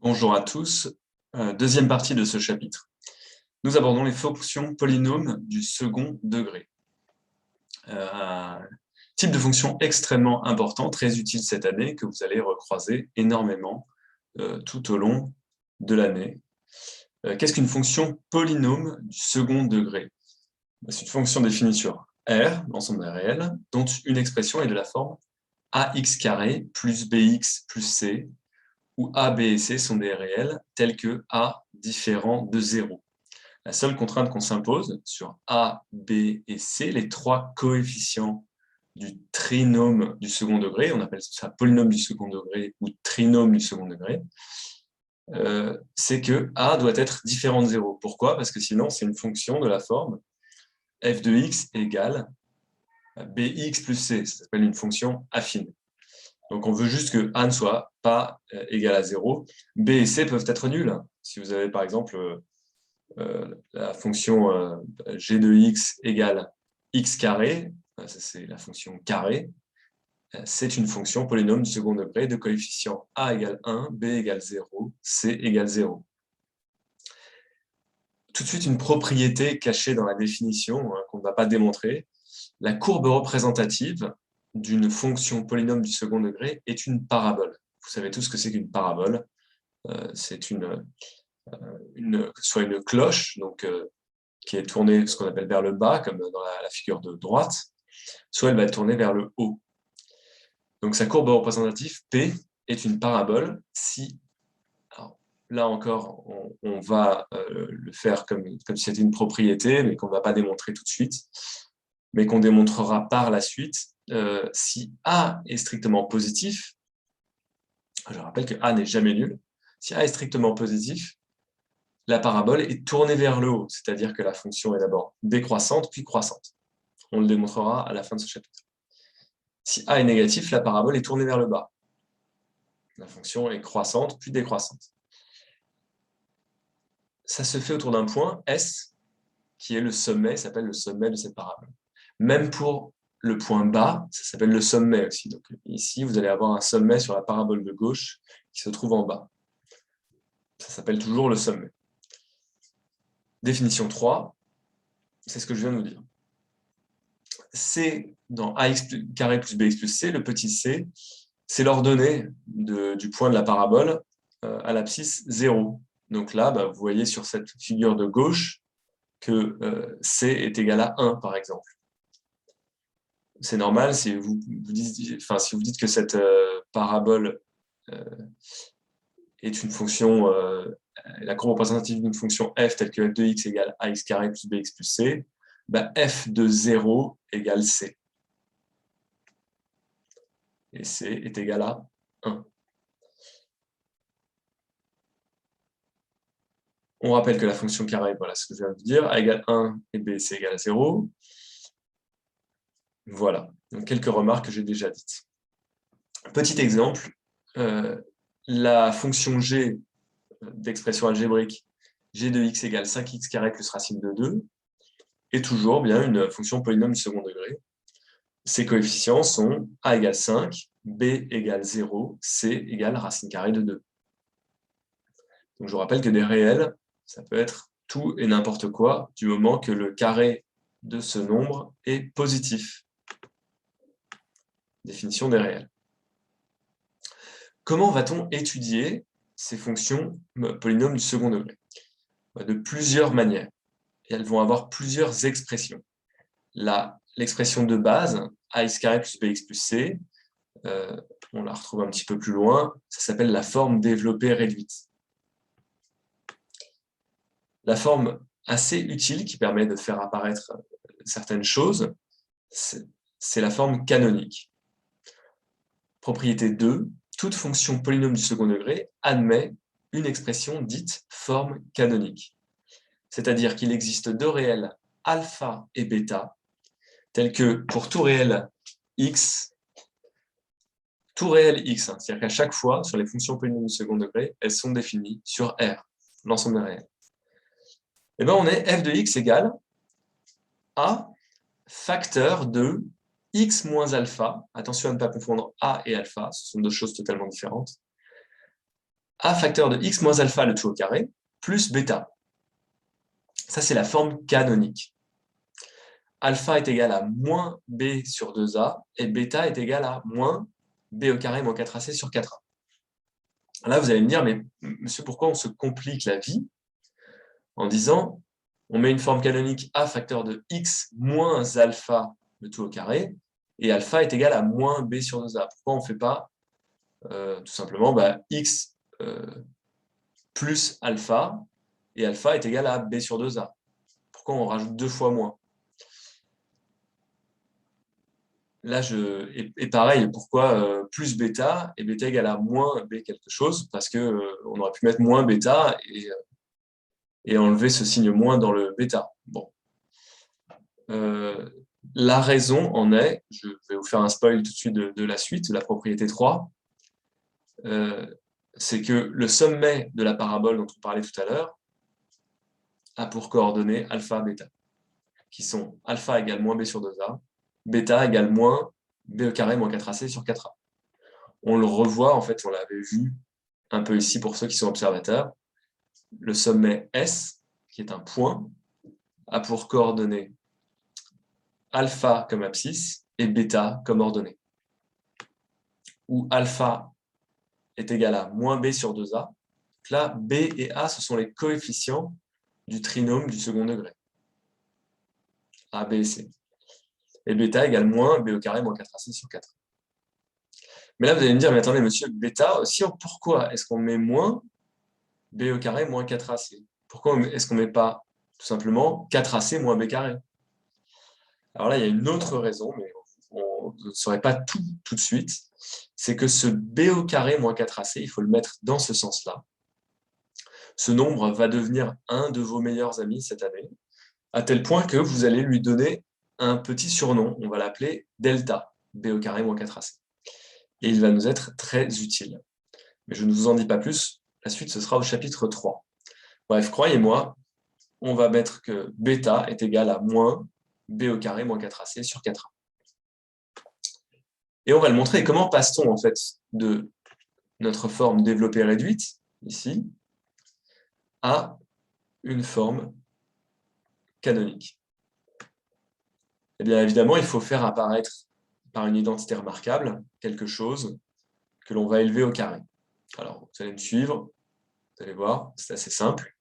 Bonjour à tous. Deuxième partie de ce chapitre. Nous abordons les fonctions polynômes du second degré. Un type de fonction extrêmement important, très utile cette année, que vous allez recroiser énormément tout au long de l'année. Qu'est-ce qu'une fonction polynôme du second degré? C'est une fonction définie sur R, l'ensemble des réels, dont une expression est de la forme ax carré plus bx plus c, où A, B et C sont des réels tels que A différent de 0. La seule contrainte qu'on s'impose sur A, B et C, les trois coefficients du trinôme du second degré, on appelle ça polynôme du second degré ou trinôme du second degré, c'est que A doit être différent de 0. Pourquoi? Parce que sinon, c'est une fonction de la forme f de x égale bx plus c. Ça s'appelle une fonction affine. Donc, on veut juste que A ne soit pas égal à 0. B et C peuvent être nuls. Si vous avez, par exemple, la fonction g de x égale x carré, c'est la fonction carré, c'est une fonction polynôme du second degré de coefficient A égale 1, B égale 0, C égale 0. Tout de suite, une propriété cachée dans la définition qu'on ne va pas démontrer. La courbe représentative d'une fonction polynôme du second degré est une parabole. Vous savez tous ce que c'est qu'une parabole. C'est soit une cloche donc, qui est tournée ce qu'on appelle vers le bas, comme dans la figure de droite, soit elle va être tournée vers le haut. Donc sa courbe représentative, P, est une parabole si, alors, là encore, on va le faire comme si c'était une propriété, mais qu'on ne va pas démontrer tout de suite, mais qu'on démontrera par la suite. Si A est strictement positif, je rappelle que A n'est jamais nul, si A est strictement positif, la parabole est tournée vers le haut, c'est-à-dire que la fonction est d'abord décroissante, puis croissante. On le démontrera à la fin de ce chapitre. Si A est négatif, la parabole est tournée vers le bas. La fonction est croissante, puis décroissante. Ça se fait autour d'un point, S, qui est le sommet, s'appelle le sommet de cette parabole. Même pour le point bas, ça s'appelle le sommet aussi. Donc ici, vous allez avoir un sommet sur la parabole de gauche qui se trouve en bas. Ça s'appelle toujours le sommet. Définition 3, c'est ce que je viens de vous dire. C dans ax carré plus bx plus c, le petit c, c'est l'ordonnée du point de la parabole à l'abscisse 0. Donc là, vous voyez sur cette figure de gauche que c est égal à 1, par exemple. C'est normal si vous dites que cette parabole est une fonction, la courbe représentative d'une fonction f telle que f de x égale ax carré plus bx plus c, f de 0 égale c. Et c est égal à 1. On rappelle que la fonction carré, voilà ce que je viens de dire, a égale 1 et b, c'est égal à 0. Voilà, donc quelques remarques que j'ai déjà dites. Petit exemple, la fonction g d'expression algébrique, g de x égale 5x carré plus racine de 2, est toujours bien une fonction polynôme du second degré. Ses coefficients sont a égale 5, b égale 0, c égale racine carrée de 2. Donc je vous rappelle que des réels, ça peut être tout et n'importe quoi, du moment que le carré de ce nombre est positif. Définition des réels. Comment va-t-on étudier ces fonctions polynômes du second degré? De plusieurs manières. Et elles vont avoir plusieurs expressions. L'expression de base, ax carré plus bx plus c, on la retrouve un petit peu plus loin, ça s'appelle la forme développée réduite. La forme assez utile qui permet de faire apparaître certaines choses, c'est la forme canonique. Propriété 2, toute fonction polynôme du second degré admet une expression dite forme canonique. C'est-à-dire qu'il existe deux réels alpha et bêta, tels que pour tout réel x, c'est-à-dire qu'à chaque fois, sur les fonctions polynômes du second degré, elles sont définies sur R, l'ensemble des réels. Et bien on est f de x égale a facteur de x moins alpha, attention à ne pas confondre a et alpha, ce sont deux choses totalement différentes, A facteur de x moins alpha, le tout au carré, plus bêta. Ça, c'est la forme canonique. Alpha est égal à moins b sur 2a, et bêta est égal à moins b au carré moins 4ac sur 4a. Là, vous allez me dire, mais monsieur, pourquoi on se complique la vie en disant, on met une forme canonique a facteur de x moins alpha, le tout au carré, et alpha est égal à moins b sur 2a. Pourquoi on ne fait pas tout simplement x plus alpha, et alpha est égal à b sur 2a? Pourquoi on rajoute 2 fois moins? Là, et pareil, pourquoi plus bêta, et bêta égale à moins b quelque chose? Parce qu'on aurait pu mettre moins bêta et enlever ce signe moins dans le bêta. Bon. La raison en est, je vais vous faire un spoil tout de suite de la suite, de la propriété 3, c'est que le sommet de la parabole dont on parlait tout à l'heure a pour coordonnées alpha, bêta, qui sont alpha égale moins b sur 2a, bêta égale moins b au carré moins 4ac sur 4a. On le revoit, en fait, on l'avait vu un peu ici pour ceux qui sont observateurs. Le sommet S, qui est un point, a pour coordonnées alpha comme abscisse et bêta comme ordonnée. Où alpha est égal à moins b sur 2a. Donc là, b et a, ce sont les coefficients du trinôme du second degré. A, B et C. Et bêta égale moins b au carré moins 4ac sur 4. Mais là, vous allez me dire, mais attendez, monsieur, bêta, pourquoi est-ce qu'on met moins b au carré moins 4ac? Pourquoi est-ce qu'on ne met pas tout simplement 4ac moins b carré? Alors là, il y a une autre raison, mais on ne saurait pas tout de suite. C'est que ce b au carré moins 4ac, il faut le mettre dans ce sens-là. Ce nombre va devenir un de vos meilleurs amis cette année, à tel point que vous allez lui donner un petit surnom. On va l'appeler delta, b au carré moins 4ac. Et il va nous être très utile. Mais je ne vous en dis pas plus, la suite ce sera au chapitre 3. Bref, croyez-moi, on va mettre que bêta est égal à moins b au carré moins 4ac sur 4a. Et on va le montrer. Et comment passe-t-on en fait de notre forme développée réduite, ici, à une forme canonique? Eh bien évidemment, il faut faire apparaître par une identité remarquable quelque chose que l'on va élever au carré. Alors, vous allez me suivre, vous allez voir, c'est assez simple.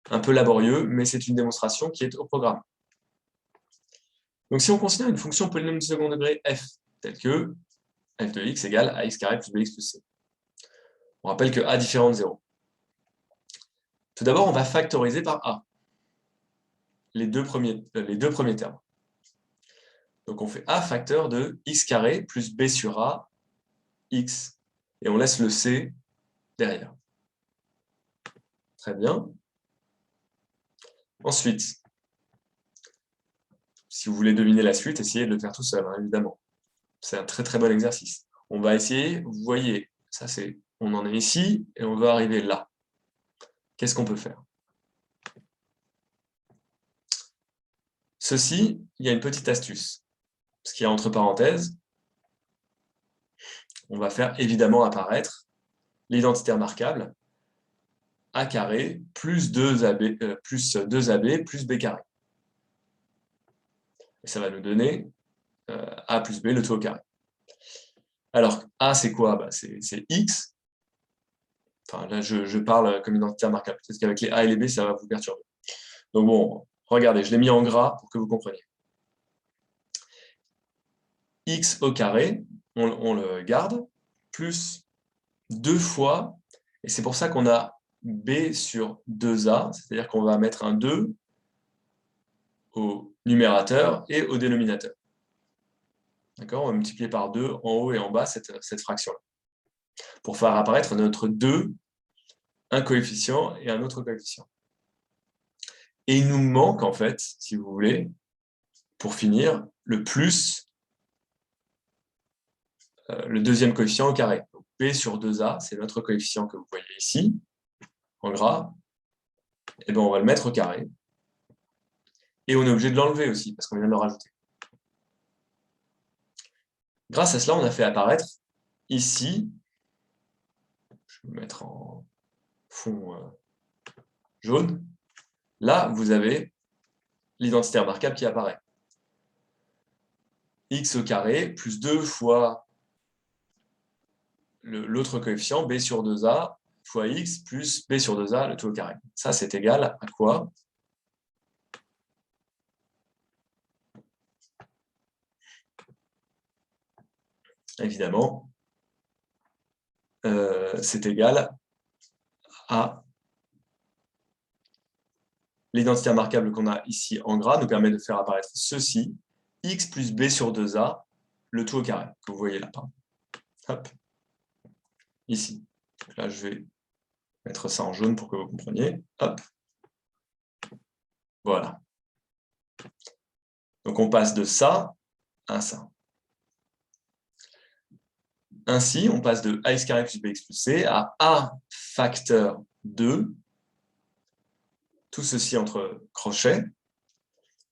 Un peu laborieux, mais c'est une démonstration qui est au programme. Donc si on considère une fonction polynôme de second degré f, telle que f de x égale à x carré plus bx plus c. On rappelle que a différent de 0. Tout d'abord, on va factoriser par a les deux premiers termes. Donc on fait a facteur de x carré plus b sur a, x, et on laisse le c derrière. Très bien. Ensuite, si vous voulez deviner la suite, essayez de le faire tout seul, hein, évidemment. C'est un très très bon exercice. On va essayer, vous voyez, on en est ici, et on va arriver là. Qu'est-ce qu'on peut faire? Ceci, il y a une petite astuce. Ce qu'il y a entre parenthèses, on va faire évidemment apparaître l'identité remarquable a carré plus 2ab plus b carré. Et ça va nous donner a plus b le tout au carré. Alors, a, c'est quoi? C'est x. Enfin, là, je parle comme identité remarquable. Peut-être qu'avec les a et les b, ça va vous perturber. Donc bon, regardez, je l'ai mis en gras pour que vous compreniez. X au carré, on le garde, plus 2 fois, et c'est pour ça qu'on a b sur 2a, c'est-à-dire qu'on va mettre un 2 au numérateur et au dénominateur. D'accord? On va multiplier par 2 en haut et en bas cette fraction-là, pour faire apparaître notre 2, un coefficient et un autre coefficient. Et il nous manque, en fait, si vous voulez, pour finir, le plus le deuxième coefficient au carré. Donc, b sur 2a, c'est notre coefficient que vous voyez ici, en gras. Et bien, on va le mettre au carré. Et on est obligé de l'enlever aussi, parce qu'on vient de le rajouter. Grâce à cela, on a fait apparaître ici, je vais me mettre en fond jaune. Là, vous avez l'identité remarquable qui apparaît. X au carré plus 2 fois l'autre coefficient, B sur 2A, fois X plus B sur 2A, le tout au carré. Ça, c'est égal à quoi? Évidemment, c'est égal à l'identité remarquable qu'on a ici en gras nous permet de faire apparaître ceci, X plus B sur 2A, le tout au carré, que vous voyez là. Hop. Ici. Donc là, je vais mettre ça en jaune pour que vous compreniez. Hop. Voilà. Donc on passe de ça à ça. Ainsi, on passe de ax carré plus bx plus c à a facteur 2. Tout ceci entre crochets.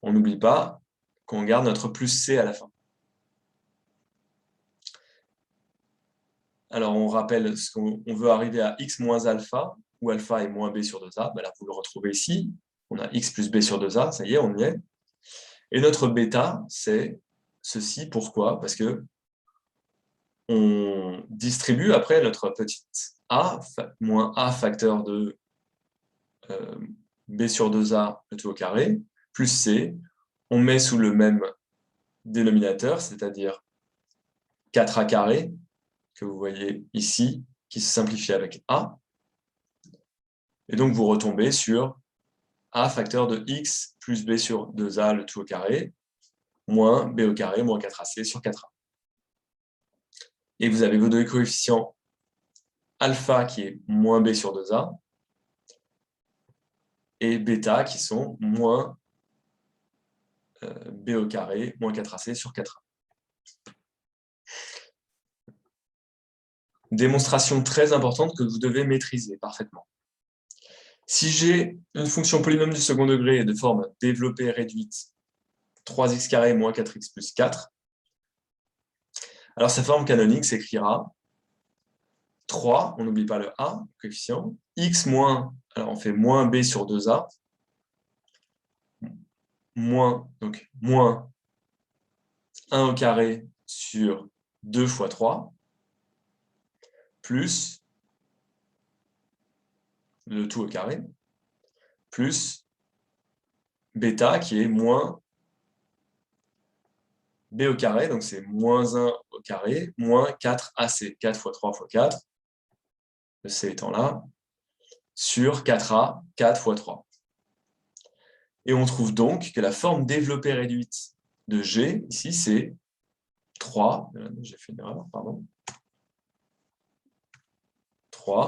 On n'oublie pas qu'on garde notre plus c à la fin. Alors on rappelle ce qu'on veut arriver à x moins alpha, où alpha est moins b sur 2a. Ben là, vous le retrouvez ici. On a x plus b sur 2a, ça y est, on y est. Et notre bêta, c'est ceci. Pourquoi? Parce que on distribue après notre petite a, moins a facteur de b sur 2a, le tout au carré, plus c. On met sous le même dénominateur, c'est-à-dire 4a carré, que vous voyez ici, qui se simplifie avec a. Et donc, vous retombez sur a facteur de x plus b sur 2a, le tout au carré, moins b au carré, moins 4ac sur 4a. Et vous avez vos deux coefficients alpha qui est moins b sur 2a, et bêta qui sont moins b au carré, moins 4ac sur 4a. Démonstration très importante que vous devez maîtriser parfaitement. Si j'ai une fonction polynôme du second degré de forme développée réduite 3x carré moins 4x plus 4, alors sa forme canonique s'écrira 3, on n'oublie pas le a, coefficient, x moins, alors on fait moins b sur 2a, donc moins 1 au carré sur 2 fois 3, plus le tout au carré, plus bêta qui est moins b au carré, donc c'est moins 1 au carré, moins 4ac, 4 fois 3 fois 4, le c étant là, sur 4a, 4 fois 3. Et on trouve donc que la forme développée réduite de G, ici, c'est 3, j'ai fait une erreur, pardon, 3,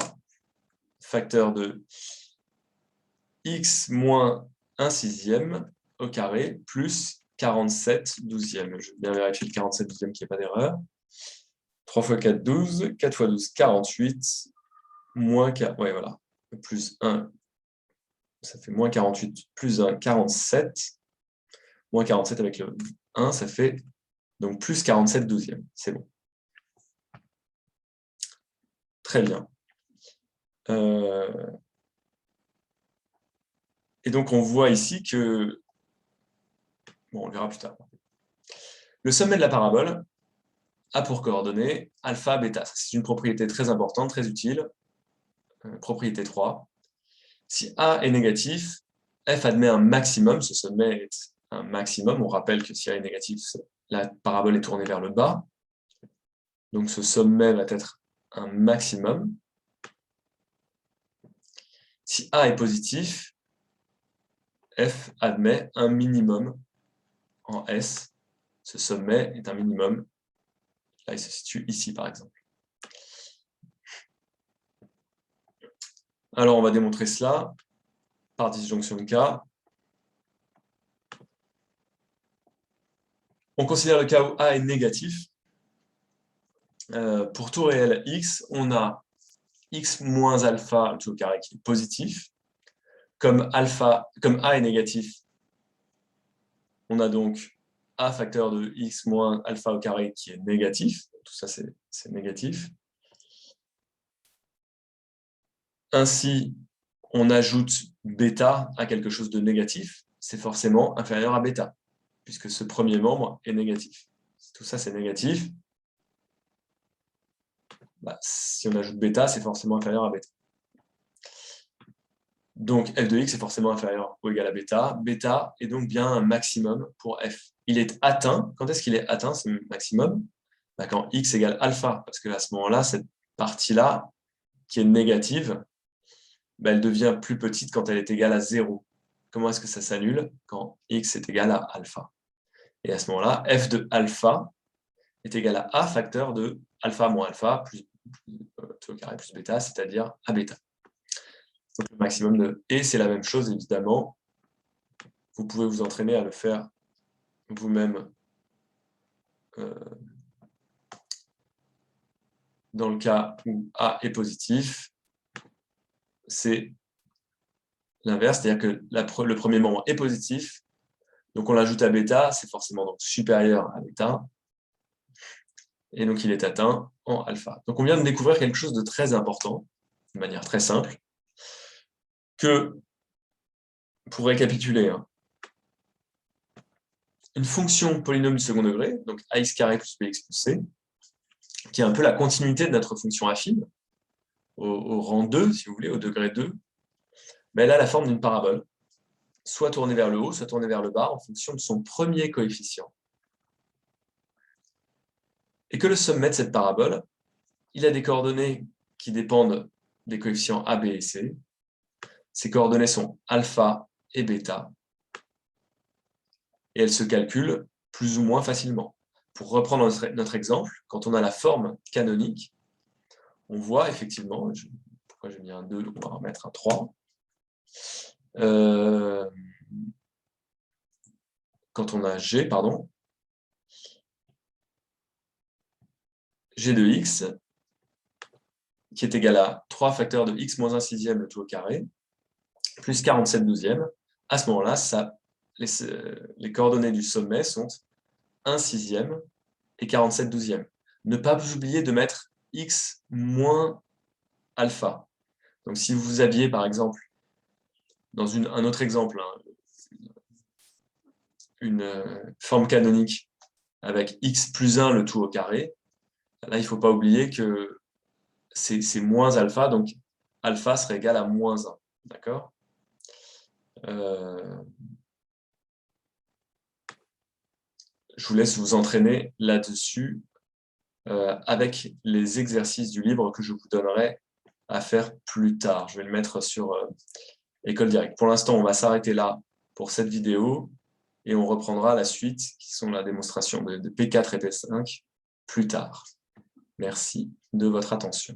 facteur de x moins 1 sixième au carré, plus 47 douzième. Je vais bien vérifier le 47 douzième qu'il n'y ait pas d'erreur. 3 fois 4, 12, 4 fois 12, 48, moins 4, ouais, voilà, plus 1, ça fait moins 48, plus 1, 47, moins 47 avec le 1, ça fait donc plus 47 douzième, c'est bon. Très bien. Et donc on voit ici que, bon, on le verra plus tard. Le sommet de la parabole a pour coordonnées alpha, bêta. C'est une propriété très importante, très utile. Propriété 3. Si A est négatif, f admet un maximum. Ce sommet est un maximum. On rappelle que si A est négatif, la parabole est tournée vers le bas. Donc ce sommet va être un maximum. Si A est positif, f admet un minimum en S. Ce sommet est un minimum. Là, il se situe ici, par exemple. Alors, on va démontrer cela par disjonction de cas. On considère le cas où A est négatif. Pour tout réel x, on a x moins alpha tout au carré qui est positif. Comme A est négatif, on a donc A facteur de x moins alpha au carré qui est négatif. Tout ça, c'est négatif. Ainsi, on ajoute bêta à quelque chose de négatif, c'est forcément inférieur à bêta, puisque ce premier membre est négatif. Si tout ça, c'est négatif, bah, si on ajoute bêta, c'est forcément inférieur à bêta. Donc, f de x est forcément inférieur ou égal à bêta. Bêta est donc bien un maximum pour f. Il est atteint. Quand est-ce qu'il est atteint, ce maximum? Bah, quand x égale alpha, parce qu'à ce moment-là, cette partie-là, qui est négative, bah, elle devient plus petite quand elle est égale à 0. Comment est-ce que ça s'annule? Quand x est égal à alpha. Et à ce moment-là, f de alpha est égal à a facteur de alpha moins alpha plus tout au carré plus bêta, c'est-à-dire a bêta. Donc le maximum de... Et c'est la même chose, évidemment. Vous pouvez vous entraîner à le faire vous-même dans le cas où a est positif. C'est l'inverse, c'est-à-dire que le premier membre est positif, donc on l'ajoute à bêta, c'est forcément donc supérieur à bêta, et donc il est atteint en alpha. Donc on vient de découvrir quelque chose de très important, de manière très simple, que, pour récapituler, une fonction polynôme du second degré, donc ax carré plus bx plus c, qui est un peu la continuité de notre fonction affine, au rang 2, si vous voulez, au degré 2, mais elle a la forme d'une parabole, soit tournée vers le haut, soit tournée vers le bas, en fonction de son premier coefficient. Et que le sommet de cette parabole, il a des coordonnées qui dépendent des coefficients a, b et c. Ces coordonnées sont alpha et bêta, et elles se calculent plus ou moins facilement. Pour reprendre notre exemple, quand on a la forme canonique, on voit effectivement, pourquoi j'ai mis un 2, donc on va remettre un 3. Quand on a G, pardon, G de x, qui est égal à 3 facteurs de x moins 1 sixième, le tout au carré, plus 47 douzièmes, à ce moment-là, les coordonnées du sommet sont 1 sixième et 47 douzièmes. Ne pas vous oublier de mettre x moins alpha. Donc si vous aviez, par exemple, dans un autre exemple, une forme canonique avec x plus 1 le tout au carré, là, il ne faut pas oublier que c'est moins alpha, donc alpha serait égal à moins 1. D'accord ? Je vous laisse vous entraîner là-dessus avec les exercices du livre que je vous donnerai à faire plus tard. Je vais le mettre sur École Directe. Pour l'instant, on va s'arrêter là pour cette vidéo et on reprendra la suite, qui sont la démonstration de P4 et P5, plus tard. Merci de votre attention.